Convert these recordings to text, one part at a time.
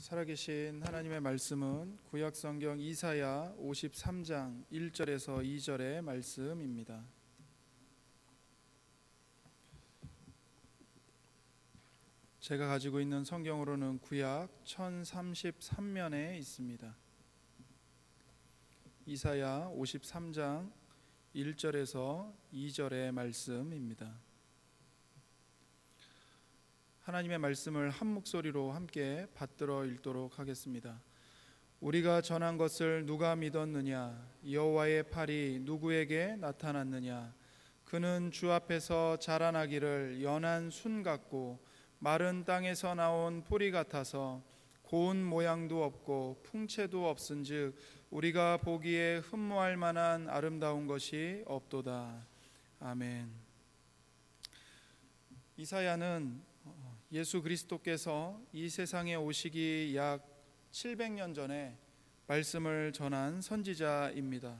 살아계신 하나님의 말씀은 구약성경 이사야 53장 1절에서 2절의 말씀입니다. 제가 가지고 있는 성경으로는 구약 1033면에 있습니다. 이사야 53장 1절에서 2절의 말씀입니다. 하나님의 말씀을 한 목소리로 함께 받들어 읽도록 하겠습니다. 우리가 전한 것을 누가 믿었느냐? 여호와의 팔이 누구에게 나타났느냐? 그는 주 앞에서 자라나기를 연한 순 같고 마른 땅에서 나온 뿌리 같아서 고운 모양도 없고 풍채도 없은즉 우리가 보기에 흠모할 만한 아름다운 것이 없도다. 아멘. 이사야는 예수 그리스도께서 이 세상에 오시기 약 700년 전에 말씀을 전한 선지자입니다.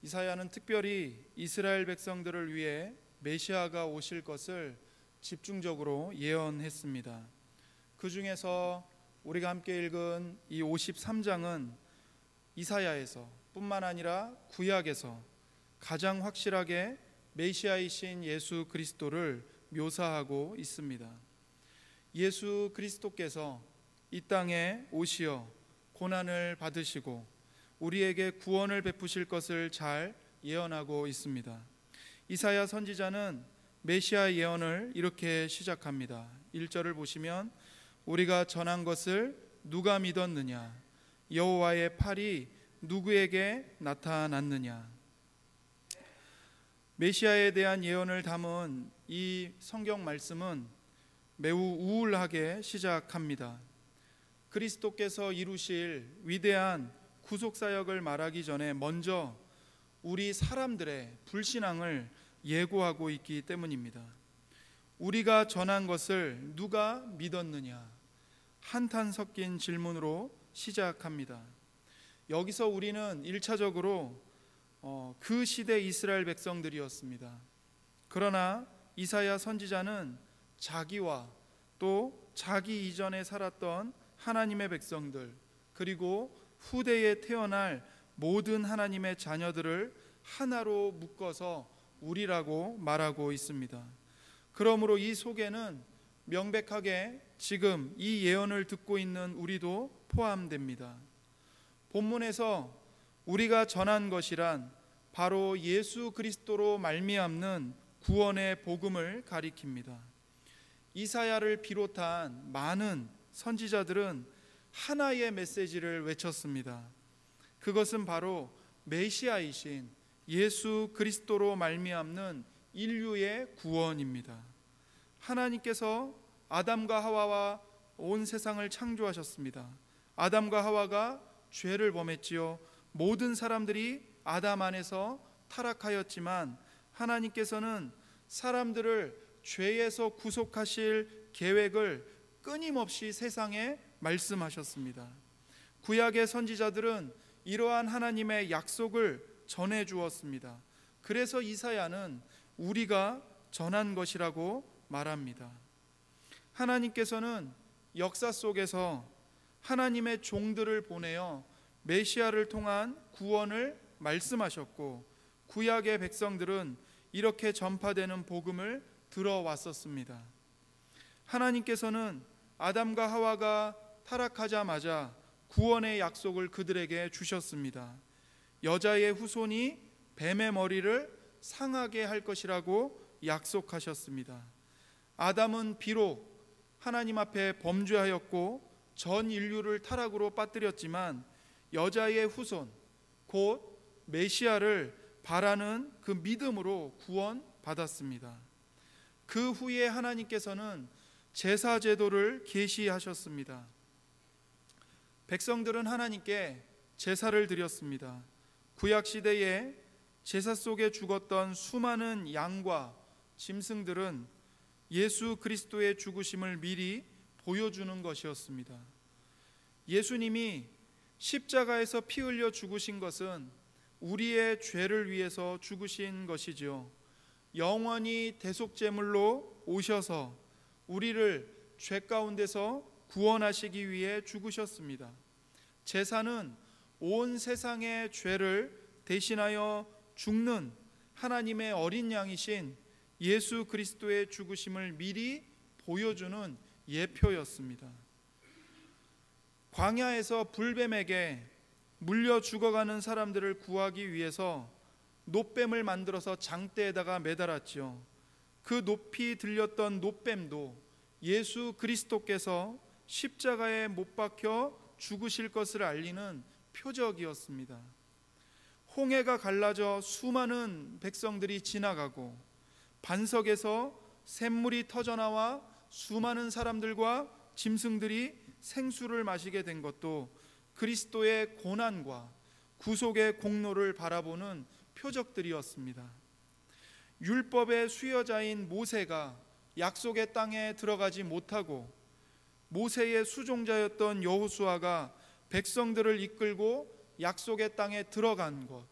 이사야는 특별히 이스라엘 백성들을 위해 메시아가 오실 것을 집중적으로 예언했습니다. 그 중에서 우리가 함께 읽은 이 53장은 이사야에서 뿐만 아니라 구약에서 가장 확실하게 메시아이신 예수 그리스도를 묘사하고 있습니다. 예수 그리스도께서 이 땅에 오시어 고난을 받으시고 우리에게 구원을 베푸실 것을 잘 예언하고 있습니다. 이사야 선지자는 메시아 예언을 이렇게 시작합니다. 1절을 보시면 우리가 전한 것을 누가 믿었느냐? 여호와의 팔이 누구에게 나타났느냐? 메시아에 대한 예언을 담은 이 성경 말씀은 매우 우울하게 시작합니다. 그리스도께서 이루실 위대한 구속사역을 말하기 전에 먼저 우리 사람들의 불신앙을 예고하고 있기 때문입니다. 우리가 전한 것을 누가 믿었느냐? 한탄 섞인 질문으로 시작합니다. 여기서 우리는 1차적으로 그 시대 이스라엘 백성들이었습니다. 그러나 이사야 선지자는 자기와 또 자기 이전에 살았던 하나님의 백성들 그리고 후대에 태어날 모든 하나님의 자녀들을 하나로 묶어서 우리라고 말하고 있습니다. 그러므로 이 속에는 명백하게 지금 이 예언을 듣고 있는 우리도 포함됩니다. 본문에서 우리가 전한 것이란 바로 예수 그리스도로 말미암는 구원의 복음을 가리킵니다. 이사야를 비롯한 많은 선지자들은 하나의 메시지를 외쳤습니다. 그것은 바로 메시아이신 예수 그리스도로 말미암는 인류의 구원입니다. 하나님께서 아담과 하와와 온 세상을 창조하셨습니다. 아담과 하와가 죄를 범했지요. 모든 사람들이 아담 안에서 타락하였지만 하나님께서는 사람들을 죄에서 구속하실 계획을 끊임없이 세상에 말씀하셨습니다. 구약의 선지자들은 이러한 하나님의 약속을 전해 주었습니다. 그래서 이사야는 우리가 전한 것이라고 말합니다. 하나님께서는 역사 속에서 하나님의 종들을 보내어 메시아를 통한 구원을 말씀하셨고 구약의 백성들은 이렇게 전파되는 복음을 들어왔었습니다. 하나님께서는 아담과 하와가 타락하자마자 구원의 약속을 그들에게 주셨습니다. 여자의 후손이 뱀의 머리를 상하게 할 것이라고 약속하셨습니다. 아담은 비록 하나님 앞에 범죄하였고 전 인류를 타락으로 빠뜨렸지만 여자의 후손 곧 메시아를 바라는 그 믿음으로 구원받았습니다. 그 후에 하나님께서는 제사 제도를 계시하셨습니다. 백성들은 하나님께 제사를 드렸습니다. 구약 시대에 제사 속에 죽었던 수많은 양과 짐승들은 예수 그리스도의 죽으심을 미리 보여주는 것이었습니다. 예수님이 십자가에서 피 흘려 죽으신 것은 우리의 죄를 위해서 죽으신 것이지요. 영원히 대속제물로 오셔서 우리를 죄 가운데서 구원하시기 위해 죽으셨습니다. 제사는 온 세상의 죄를 대신하여 죽는 하나님의 어린 양이신 예수 그리스도의 죽으심을 미리 보여주는 예표였습니다. 광야에서 불뱀에게 물려 죽어가는 사람들을 구하기 위해서 놋뱀을 만들어서 장대에다가 매달았죠. 그 높이 들렸던 놋뱀도 예수 그리스도께서 십자가에 못 박혀 죽으실 것을 알리는 표적이었습니다. 홍해가 갈라져 수많은 백성들이 지나가고 반석에서 샘물이 터져나와 수많은 사람들과 짐승들이 생수를 마시게 된 것도 그리스도의 고난과 구속의 공로를 바라보는 표적들이었습니다. 율법의 수여자인 모세가 약속의 땅에 들어가지 못하고 모세의 수종자였던 여호수아가 백성들을 이끌고 약속의 땅에 들어간 것,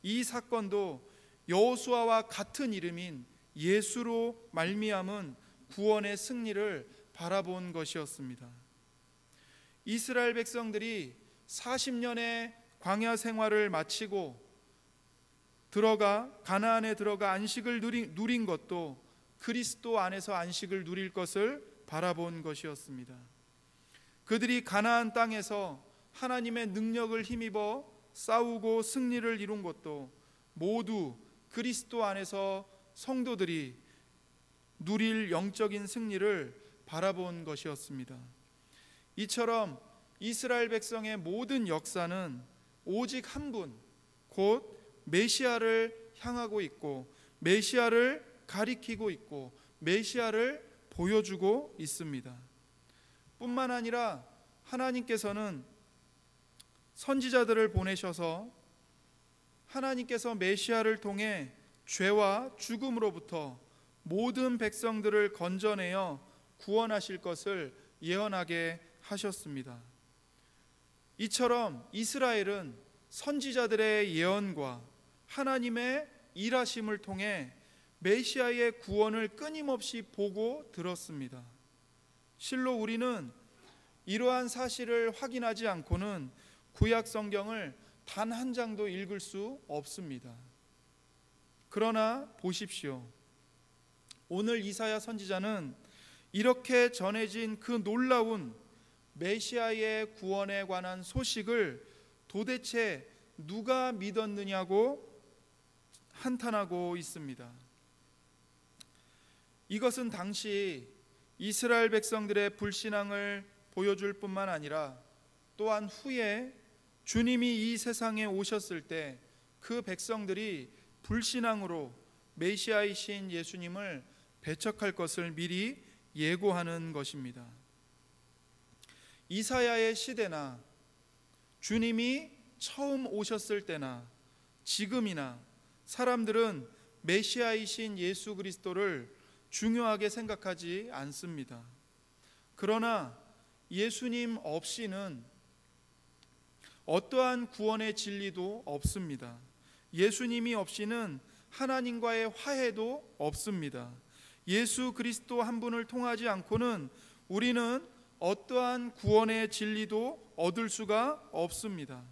이 사건도 여호수아와 같은 이름인 예수로 말미암은 구원의 승리를 바라본 것이었습니다. 이스라엘 백성들이 40년의 광야 생활을 마치고 가나안에 들어가 안식을 누린 것도 그리스도 안에서 안식을 누릴 것을 바라본 것이었습니다. 그들이 가나안 땅에서 하나님의 능력을 힘입어 싸우고 승리를 이룬 것도 모두 그리스도 안에서 성도들이 누릴 영적인 승리를 바라본 것이었습니다. 이처럼 이스라엘 백성의 모든 역사는 오직 한 분, 곧 메시아를 향하고 있고 메시아를 가리키고 있고 메시아를 보여주고 있습니다. 뿐만 아니라 하나님께서는 선지자들을 보내셔서 하나님께서 메시아를 통해 죄와 죽음으로부터 모든 백성들을 건져내어 구원하실 것을 예언하게 하셨습니다. 이처럼 이스라엘은 선지자들의 예언과 하나님의 일하심을 통해 메시아의 구원을 끊임없이 보고 들었습니다. 실로 우리는 이러한 사실을 확인하지 않고는 구약 성경을 단 한 장도 읽을 수 없습니다. 그러나 보십시오. 오늘 이사야 선지자는 이렇게 전해진 그 놀라운 메시아의 구원에 관한 소식을 도대체 누가 믿었느냐고 한탄하고 있습니다. 이것은 당시 이스라엘 백성들의 불신앙을 보여줄 뿐만 아니라 또한 후에 주님이 이 세상에 오셨을 때 그 백성들이 불신앙으로 메시아이신 예수님을 배척할 것을 미리 예고하는 것입니다. 이사야의 시대나 주님이 처음 오셨을 때나 지금이나 사람들은 메시아이신 예수 그리스도를 중요하게 생각하지 않습니다. 그러나 예수님 없이는 어떠한 구원의 진리도 없습니다. 예수님이 없이는 하나님과의 화해도 없습니다. 예수 그리스도 한 분을 통하지 않고는 우리는 어떠한 구원의 진리도 얻을 수가 없습니다.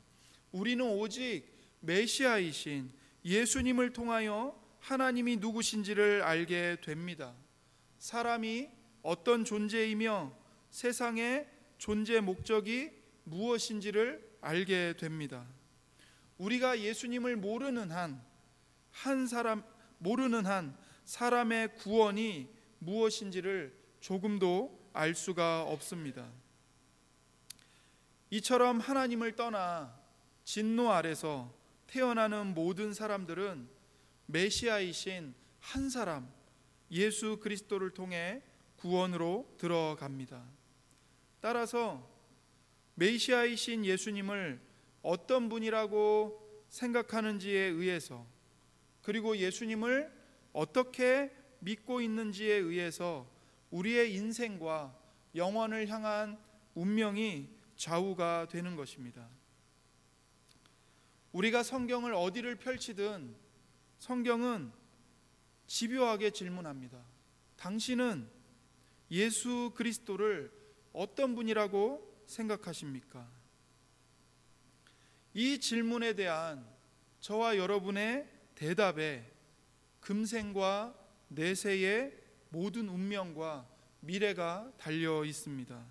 우리는 오직 메시아이신 예수님을 통하여 하나님이 누구신지를 알게 됩니다. 사람이 어떤 존재이며 세상의 존재 목적이 무엇인지를 알게 됩니다. 우리가 예수님을 모르는 한 사람의 구원이 무엇인지를 조금도 알 수가 없습니다. 이처럼 하나님을 떠나 진노 아래서 태어나는 모든 사람들은 메시아이신 한 사람 예수 그리스도를 통해 구원으로 들어갑니다. 따라서 메시아이신 예수님을 어떤 분이라고 생각하는지에 의해서, 그리고 예수님을 어떻게 믿고 있는지에 의해서 우리의 인생과 영원을 향한 운명이 좌우가 되는 것입니다. 우리가 성경을 어디를 펼치든 성경은 집요하게 질문합니다. 당신은 예수 그리스도를 어떤 분이라고 생각하십니까? 이 질문에 대한 저와 여러분의 대답에 금생과 내세의 모든 운명과 미래가 달려 있습니다.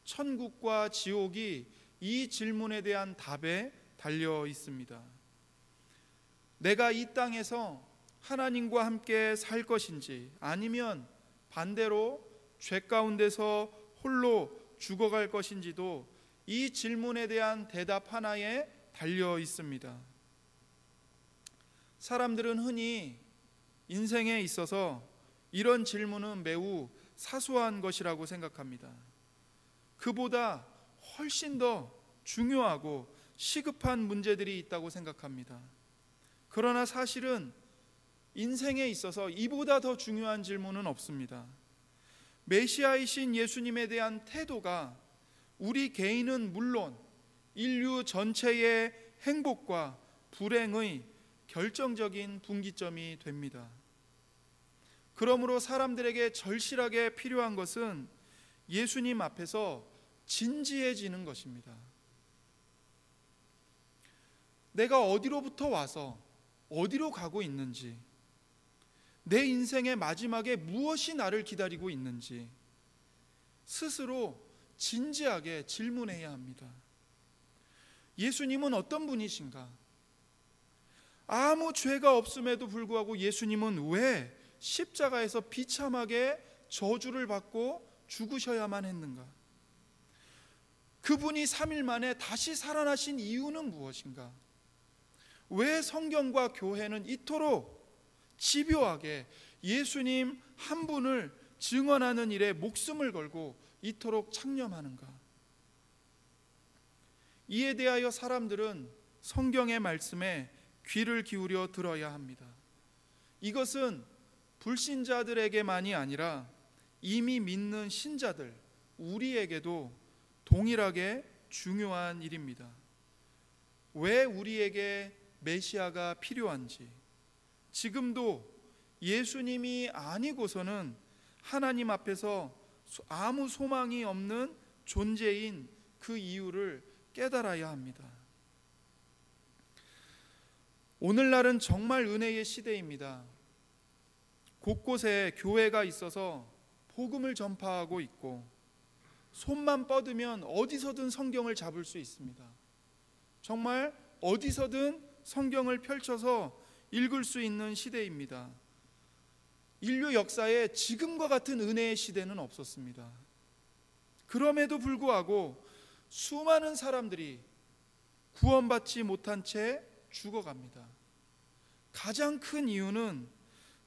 천국과 지옥이 이 질문에 대한 답에 달려 있습니다. 내가 이 땅에서 하나님과 함께 살 것인지, 아니면 반대로 죄 가운데서 홀로 죽어갈 것인지도 이 질문에 대한 대답 하나에 달려 있습니다. 사람들은 흔히 인생에 있어서 이런 질문은 매우 사소한 것이라고 생각합니다. 그보다 훨씬 더 중요하고 시급한 문제들이 있다고 생각합니다. 그러나 사실은 인생에 있어서 이보다 더 중요한 질문은 없습니다. 메시아이신 예수님에 대한 태도가 우리 개인은 물론 인류 전체의 행복과 불행의 결정적인 분기점이 됩니다. 그러므로 사람들에게 절실하게 필요한 것은 예수님 앞에서 진지해지는 것입니다. 내가 어디로부터 와서 어디로 가고 있는지, 내 인생의 마지막에 무엇이 나를 기다리고 있는지 스스로 진지하게 질문해야 합니다. 예수님은 어떤 분이신가? 아무 죄가 없음에도 불구하고 예수님은 왜 십자가에서 비참하게 저주를 받고 죽으셔야만 했는가? 그분이 3일 만에 다시 살아나신 이유는 무엇인가? 왜 성경과 교회는 이토록 집요하게 예수님 한 분을 증언하는 일에 목숨을 걸고 이토록 창념하는가? 이에 대하여 사람들은 성경의 말씀에 귀를 기울여 들어야 합니다. 이것은 불신자들에게만이 아니라 이미 믿는 신자들, 우리에게도 동일하게 중요한 일입니다. 왜 우리에게 메시아가 필요한지, 지금도 예수님이 아니고서는 하나님 앞에서 아무 소망이 없는 존재인 그 이유를 깨달아야 합니다. 오늘날은 정말 은혜의 시대입니다. 곳곳에 교회가 있어서 복음을 전파하고 있고, 손만 뻗으면 어디서든 성경을 잡을 수 있습니다. 정말 어디서든 성경을 펼쳐서 읽을 수 있는 시대입니다. 인류 역사에 지금과 같은 은혜의 시대는 없었습니다. 그럼에도 불구하고 수많은 사람들이 구원받지 못한 채 죽어갑니다. 가장 큰 이유는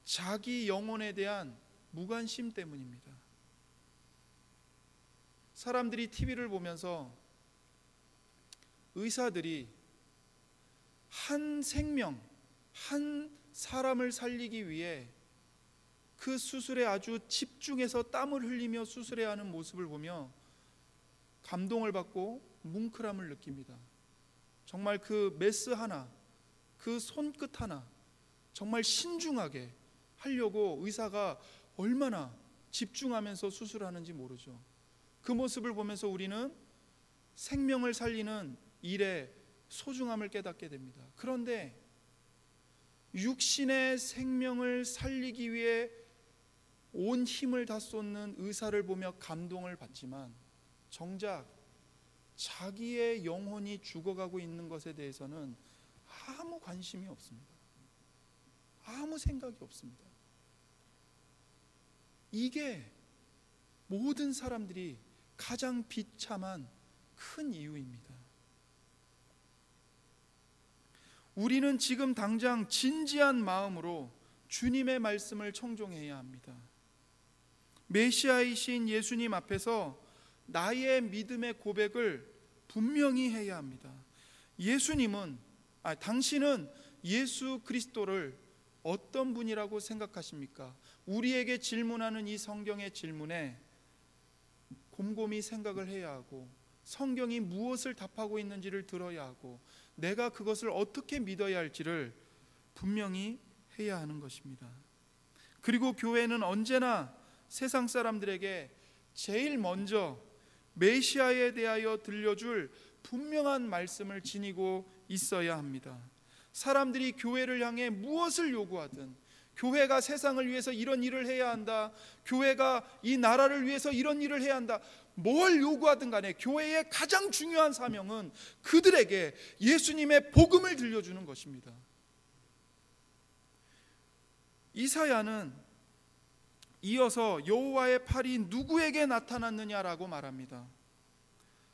자기 영혼에 대한 무관심 때문입니다. 사람들이 TV를 보면서 의사들이 한 생명, 한 사람을 살리기 위해 그 수술에 아주 집중해서 땀을 흘리며 수술해야 하는 모습을 보며 감동을 받고 뭉클함을 느낍니다. 정말 그 메스 하나, 그 손끝 하나 정말 신중하게 하려고 의사가 얼마나 집중하면서 수술하는지 모르죠. 그 모습을 보면서 우리는 생명을 살리는 일의 소중함을 깨닫게 됩니다. 그런데 육신의 생명을 살리기 위해 온 힘을 다 쏟는 의사를 보며 감동을 받지만 정작 자기의 영혼이 죽어가고 있는 것에 대해서는 아무 관심이 없습니다. 아무 생각이 없습니다. 이게 모든 사람들이 가장 비참한 큰 이유입니다. 우리는 지금 당장 진지한 마음으로 주님의 말씀을 청종해야 합니다. 메시아이신 예수님 앞에서 나의 믿음의 고백을 분명히 해야 합니다. 당신은 예수 그리스도를 어떤 분이라고 생각하십니까? 우리에게 질문하는 이 성경의 질문에 곰곰이 생각을 해야 하고, 성경이 무엇을 답하고 있는지를 들어야 하고, 내가 그것을 어떻게 믿어야 할지를 분명히 해야 하는 것입니다. 그리고 교회는 언제나 세상 사람들에게 제일 먼저 메시아에 대하여 들려줄 분명한 말씀을 지니고 있어야 합니다. 사람들이 교회를 향해 무엇을 요구하든, 교회가 세상을 위해서 이런 일을 해야 한다, 교회가 이 나라를 위해서 이런 일을 해야 한다, 뭘 요구하든 간에 교회의 가장 중요한 사명은 그들에게 예수님의 복음을 들려주는 것입니다. 이사야는 이어서 여호와의 팔이 누구에게 나타났느냐라고 말합니다.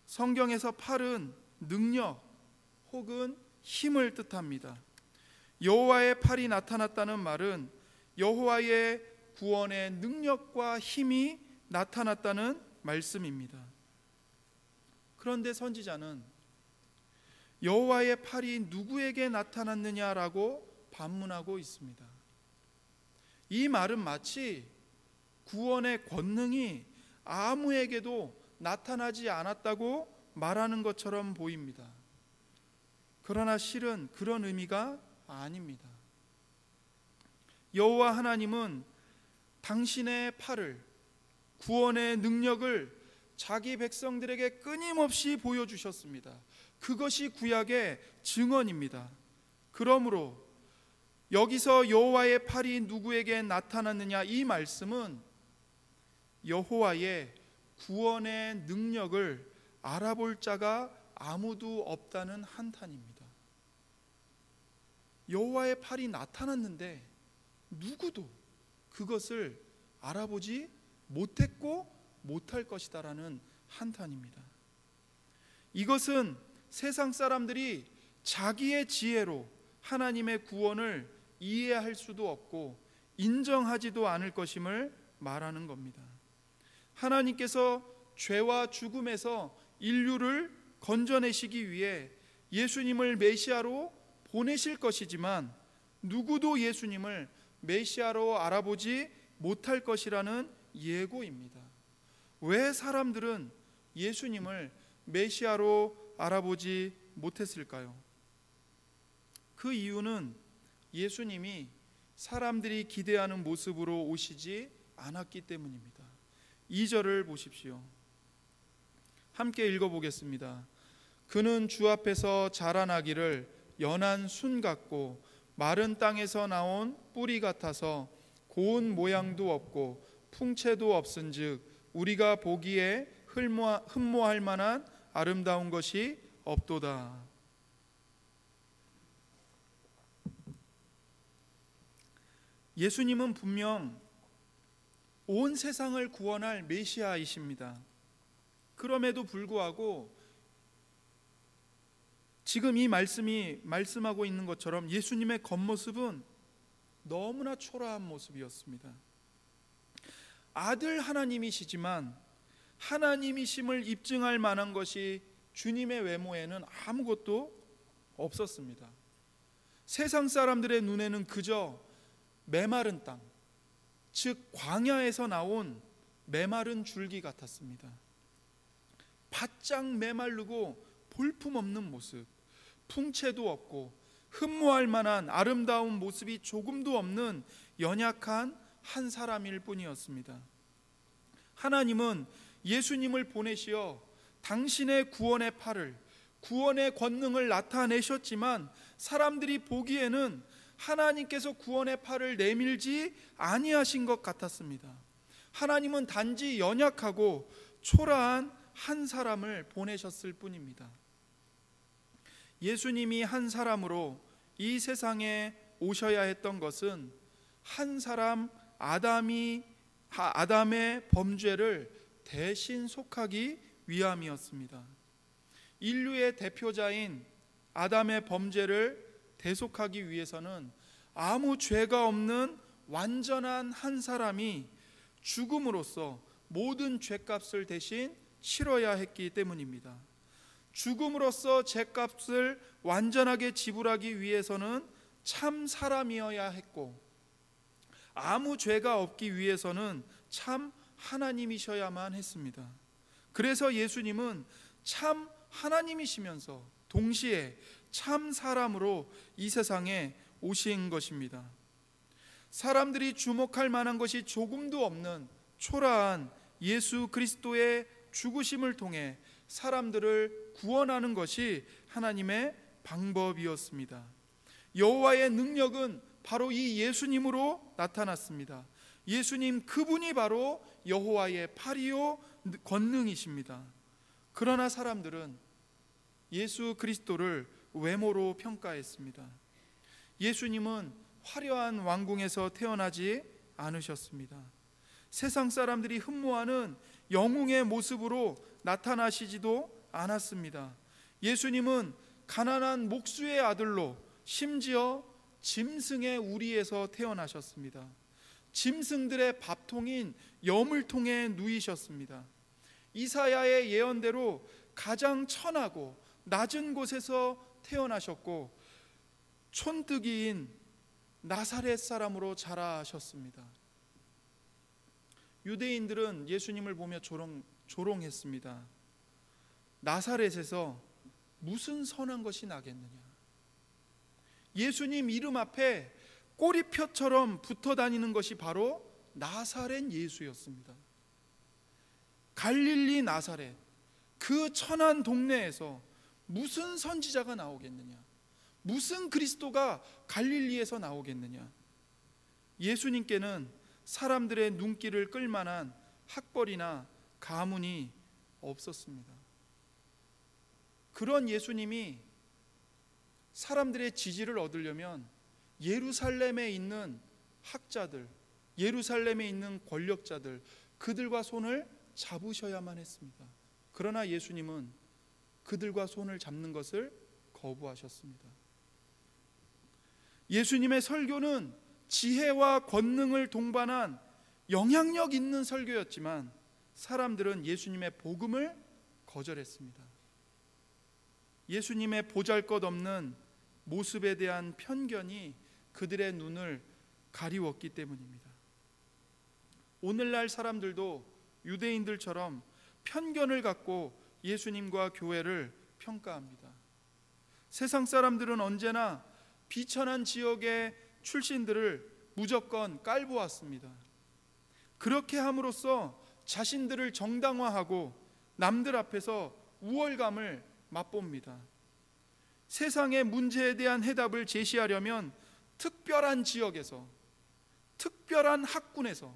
성경에서 팔은 능력 혹은 힘을 뜻합니다. 여호와의 팔이 나타났다는 말은 여호와의 구원의 능력과 힘이 나타났다는 말씀입니다. 그런데 선지자는 여호와의 팔이 누구에게 나타났느냐라고 반문하고 있습니다. 이 말은 마치 구원의 권능이 아무에게도 나타나지 않았다고 말하는 것처럼 보입니다. 그러나 실은 그런 의미가 아닙니다. 여호와 하나님은 당신의 팔을, 구원의 능력을 자기 백성들에게 끊임없이 보여주셨습니다. 그것이 구약의 증언입니다. 그러므로 여기서 여호와의 팔이 누구에게 나타났느냐, 이 말씀은 여호와의 구원의 능력을 알아볼 자가 아무도 없다는 한탄입니다. 여호와의 팔이 나타났는데 누구도 그것을 알아보지 못했고 못할 것이다라는 한탄입니다. 이것은 세상 사람들이 자기의 지혜로 하나님의 구원을 이해할 수도 없고 인정하지도 않을 것임을 말하는 겁니다. 하나님께서 죄와 죽음에서 인류를 건져내시기 위해 예수님을 메시아로 보내실 것이지만 누구도 예수님을 메시아로 알아보지 못할 것이라는 예고입니다. 왜 사람들은 예수님을 메시아로 알아보지 못했을까요? 그 이유는 예수님이 사람들이 기대하는 모습으로 오시지 않았기 때문입니다. 2절을 보십시오. 함께 읽어보겠습니다. 그는 주 앞에서 자라나기를 연한 순 같고 마른 땅에서 나온 뿌리 같아서 고운 모양도 없고 풍채도 없은즉 우리가 보기에 흠모할 만한 아름다운 것이 없도다. 예수님은 분명 온 세상을 구원할 메시아이십니다. 그럼에도 불구하고 지금 이 말씀이 말씀하고 있는 것처럼 예수님의 겉모습은 너무나 초라한 모습이었습니다. 아들 하나님이시지만 하나님이심을 입증할 만한 것이 주님의 외모에는 아무것도 없었습니다. 세상 사람들의 눈에는 그저 메마른 땅, 즉 광야에서 나온 메마른 줄기 같았습니다. 바짝 메마르고 볼품없는 모습, 풍채도 없고 흠모할 만한 아름다운 모습이 조금도 없는 연약한 한 사람일 뿐이었습니다. 하나님은 예수님을 보내시어 당신의 구원의 팔을, 구원의 권능을 나타내셨지만 사람들이 보기에는 하나님께서 구원의 팔을 내밀지 아니하신 것 같았습니다. 하나님은 단지 연약하고 초라한 한 사람을 보내셨을 뿐입니다. 예수님이 한 사람으로 이 세상에 오셔야 했던 것은 한 사람 아담의 범죄를 대신 속하기 위함이었습니다. 인류의 대표자인 아담의 범죄를 대속하기 위해서는 아무 죄가 없는 완전한 한 사람이 죽음으로써 모든 죄값을 대신 치러야 했기 때문입니다. 죽음으로써 죄값을 완전하게 지불하기 위해서는 참 사람이어야 했고 아무 죄가 없기 위해서는 참 하나님이셔야만 했습니다. 그래서 예수님은 참 하나님이시면서 동시에 참 사람으로 이 세상에 오신 것입니다. 사람들이 주목할 만한 것이 조금도 없는 초라한 예수 그리스도의 죽으심을 통해 사람들을 구원하는 것이 하나님의 방법이었습니다. 여호와의 능력은 바로 이 예수님으로 나타났습니다. 예수님 그분이 바로 여호와의 팔이요 권능이십니다. 그러나 사람들은 예수 그리스도를 외모로 평가했습니다. 예수님은 화려한 왕궁에서 태어나지 않으셨습니다. 세상 사람들이 흠모하는 영웅의 모습으로 나타나시지도 않았습니다. 예수님은 가난한 목수의 아들로 심지어 짐승의 우리에서 태어나셨습니다. 짐승들의 밥통인 여물통에 누이셨습니다. 이사야의 예언대로 가장 천하고 낮은 곳에서 태어나셨고 촌뜨기인 나사렛 사람으로 자라셨습니다. 유대인들은 예수님을 보며 조롱했습니다. 나사렛에서 무슨 선한 것이 나겠느냐. 예수님 이름 앞에 꼬리표처럼 붙어 다니는 것이 바로 나사렛 예수였습니다. 갈릴리 나사렛, 그 천한 동네에서 무슨 선지자가 나오겠느냐, 무슨 그리스도가 갈릴리에서 나오겠느냐. 예수님께는 사람들의 눈길을 끌만한 학벌이나 가문이 없었습니다. 그런 예수님이 사람들의 지지를 얻으려면 예루살렘에 있는 학자들, 예루살렘에 있는 권력자들, 그들과 손을 잡으셔야만 했습니다. 그러나 예수님은 그들과 손을 잡는 것을 거부하셨습니다. 예수님의 설교는 지혜와 권능을 동반한 영향력 있는 설교였지만 사람들은 예수님의 복음을 거절했습니다. 예수님의 보잘것없는 모습에 대한 편견이 그들의 눈을 가리웠기 때문입니다. 오늘날 사람들도 유대인들처럼 편견을 갖고 예수님과 교회를 평가합니다. 세상 사람들은 언제나 비천한 지역의 출신들을 무조건 깔보았습니다. 그렇게 함으로써 자신들을 정당화하고 남들 앞에서 우월감을 맛봅니다. 세상의 문제에 대한 해답을 제시하려면 특별한 지역에서, 특별한 학군에서,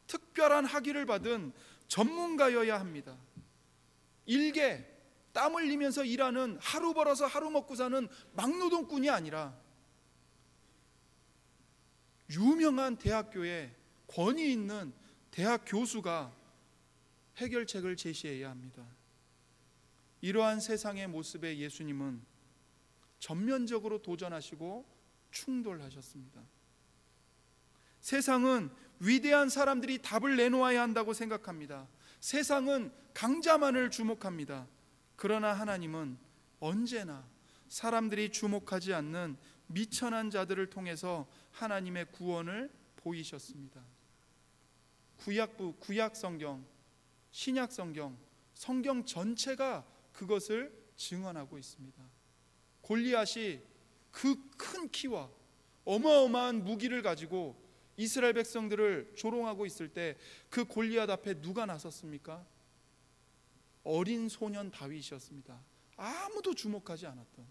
특별한 학위를 받은 전문가여야 합니다. 일개 땀 흘리면서 일하는, 하루 벌어서 하루 먹고 사는 막노동꾼이 아니라 유명한 대학교에 권위 있는 대학 교수가 해결책을 제시해야 합니다. 이러한 세상의 모습에 예수님은 전면적으로 도전하시고 충돌하셨습니다. 세상은 위대한 사람들이 답을 내놓아야 한다고 생각합니다. 세상은 강자만을 주목합니다. 그러나 하나님은 언제나 사람들이 주목하지 않는 미천한 자들을 통해서 하나님의 구원을 보이셨습니다. 구약 성경, 신약 성경, 성경 전체가 그것을 증언하고 있습니다. 골리앗이 그 큰 키와 어마어마한 무기를 가지고 이스라엘 백성들을 조롱하고 있을 때 그 골리앗 앞에 누가 나섰습니까? 어린 소년 다윗이었습니다. 아무도 주목하지 않았던,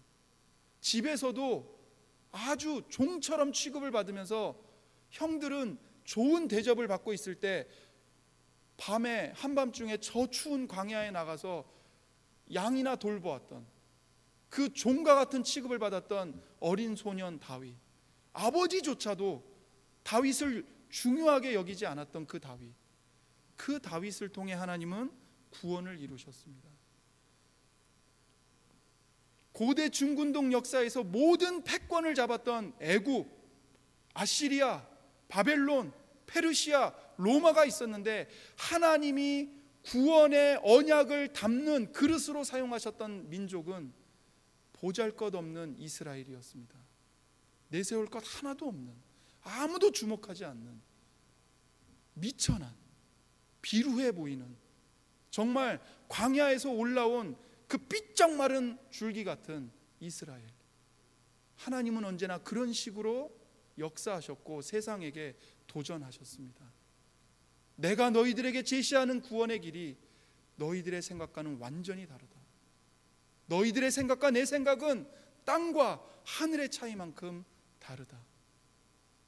집에서도 아주 종처럼 취급을 받으면서 형들은 좋은 대접을 받고 있을 때 밤에 한밤중에 저 추운 광야에 나가서 양이나 돌보았던, 그 종과 같은 취급을 받았던 어린 소년 다윗, 아버지조차도 다윗을 중요하게 여기지 않았던 그 다윗, 그 다윗을 통해 하나님은 구원을 이루셨습니다. 고대 중군동 역사에서 모든 패권을 잡았던 애굽, 아시리아, 바벨론, 페르시아, 로마가 있었는데 하나님이 구원의 언약을 담는 그릇으로 사용하셨던 민족은 보잘것없는 이스라엘이었습니다. 내세울 것 하나도 없는, 아무도 주목하지 않는, 미천한, 비루해 보이는, 정말 광야에서 올라온 그 삐쩍 마른 줄기 같은 이스라엘. 하나님은 언제나 그런 식으로 역사하셨고 세상에게 도전하셨습니다. 내가 너희들에게 제시하는 구원의 길이 너희들의 생각과는 완전히 다르다. 너희들의 생각과 내 생각은 땅과 하늘의 차이만큼 다르다.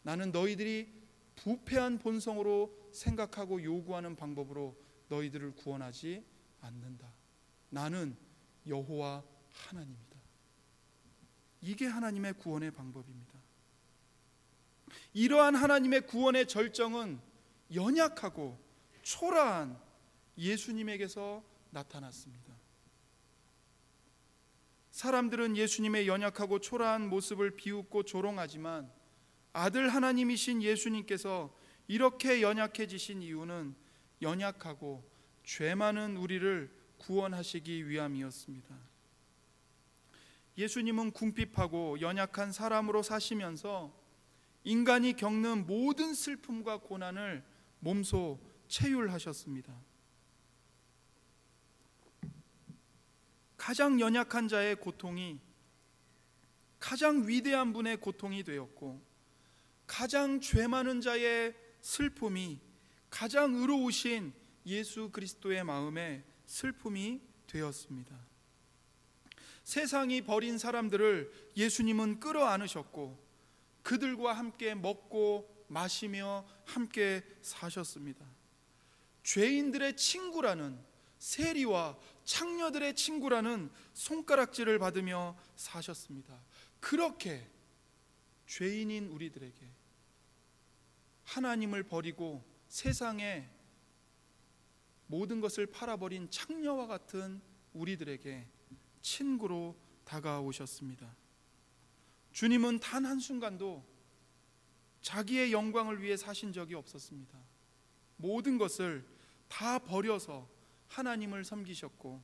나는 너희들이 부패한 본성으로 생각하고 요구하는 방법으로 너희들을 구원하지 않는다. 나는 여호와 하나님이다. 이게 하나님의 구원의 방법입니다. 이러한 하나님의 구원의 절정은 연약하고 초라한 예수님에게서 나타났습니다. 사람들은 예수님의 연약하고 초라한 모습을 비웃고 조롱하지만 아들 하나님이신 예수님께서 이렇게 연약해지신 이유는 연약하고 죄 많은 우리를 구원하시기 위함이었습니다. 예수님은 궁핍하고 연약한 사람으로 사시면서 인간이 겪는 모든 슬픔과 고난을 몸소 체휼하셨습니다. 가장 연약한 자의 고통이 가장 위대한 분의 고통이 되었고, 가장 죄 많은 자의 슬픔이 가장 의로우신 예수 그리스도의 마음의 슬픔이 되었습니다. 세상이 버린 사람들을 예수님은 끌어안으셨고 그들과 함께 먹고 마시며 함께 사셨습니다. 죄인들의 친구라는, 세리와 창녀들의 친구라는 손가락질을 받으며 사셨습니다. 그렇게 죄인인 우리들에게 하나님을 버리고 세상에 모든 것을 팔아버린 창녀와 같은 우리들에게 친구로 다가오셨습니다. 주님은 단 한순간도 자기의 영광을 위해 사신 적이 없었습니다. 모든 것을 다 버려서 하나님을 섬기셨고,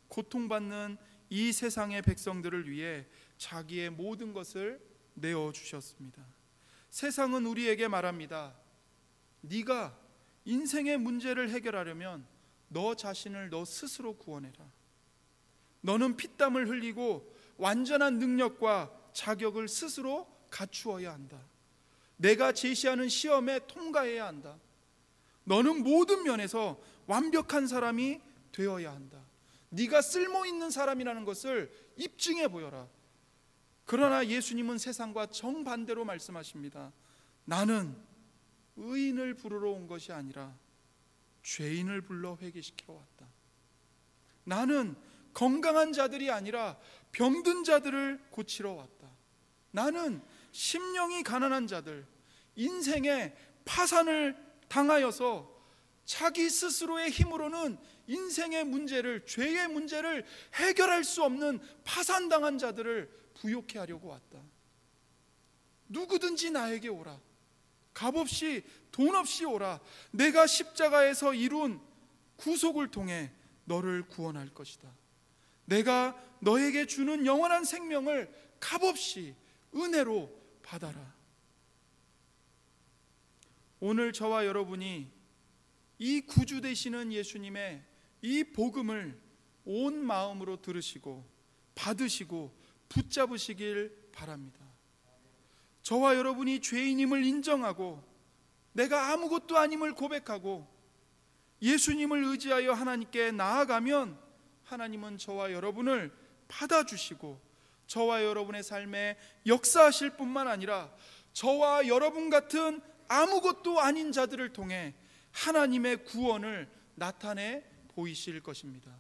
고통받는 이 세상의 백성들을 위해 자기의 모든 것을 내어주셨습니다. 세상은 우리에게 말합니다. 네가 인생의 문제를 해결하려면 너 자신을 너 스스로 구원해라. 너는 피땀을 흘리고 완전한 능력과 자격을 스스로 갖추어야 한다. 내가 제시하는 시험에 통과해야 한다. 너는 모든 면에서 완벽한 사람이 되어야 한다. 네가 쓸모있는 사람이라는 것을 입증해 보여라. 그러나 예수님은 세상과 정반대로 말씀하십니다. 나는 의인을 부르러 온 것이 아니라 죄인을 불러 회개시키러 왔다. 나는 건강한 자들이 아니라 병든 자들을 고치러 왔다. 나는 심령이 가난한 자들, 인생의 파산을 당하여서 자기 스스로의 힘으로는 인생의 문제를, 죄의 문제를 해결할 수 없는 파산당한 자들을 부욕해 하려고 왔다. 누구든지 나에게 오라. 값없이 돈 없이 오라. 내가 십자가에서 이룬 구속을 통해 너를 구원할 것이다. 내가 너에게 주는 영원한 생명을 값없이 은혜로 받아라. 오늘 저와 여러분이 이 구주 되시는 예수님의 이 복음을 온 마음으로 들으시고 받으시고 붙잡으시길 바랍니다. 저와 여러분이 죄인임을 인정하고 내가 아무것도 아님을 고백하고 예수님을 의지하여 하나님께 나아가면 하나님은 저와 여러분을 받아주시고 저와 여러분의 삶에 역사하실 뿐만 아니라 저와 여러분 같은 아무것도 아닌 자들을 통해 하나님의 구원을 나타내 보이실 것입니다.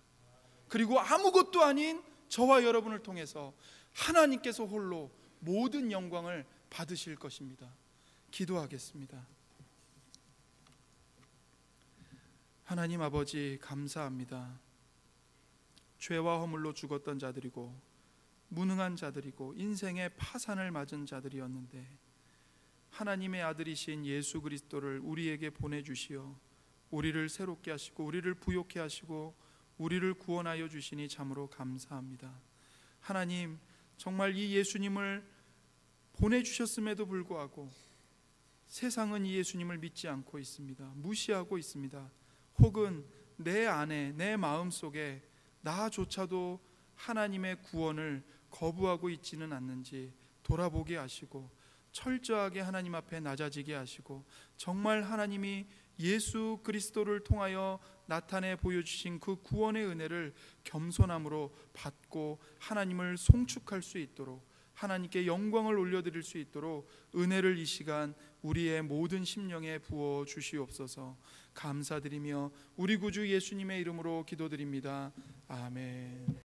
그리고 아무것도 아닌 저와 여러분을 통해서 하나님께서 홀로 모든 영광을 받으실 것입니다. 기도하겠습니다. 하나님 아버지, 감사합니다. 죄와 허물로 죽었던 자들이고 무능한 자들이고 인생의 파산을 맞은 자들이었는데 하나님의 아들이신 예수 그리스도를 우리에게 보내주시어 우리를 새롭게 하시고 우리를 부욕케 하시고 우리를 구원하여 주시니 참으로 감사합니다. 하나님, 정말 이 예수님을 보내주셨음에도 불구하고 세상은 이 예수님을 믿지 않고 있습니다. 무시하고 있습니다. 혹은 내 안에, 내 마음속에 나조차도 하나님의 구원을 거부하고 있지는 않는지 돌아보게 하시고 철저하게 하나님 앞에 낮아지게 하시고 정말 하나님이 예수 그리스도를 통하여 나타내 보여주신 그 구원의 은혜를 겸손함으로 받고 하나님을 송축할 수 있도록, 하나님께 영광을 올려드릴 수 있도록 은혜를 이 시간 우리의 모든 심령에 부어 주시옵소서. 감사드리며 우리 구주 예수님의 이름으로 기도드립니다. 아멘.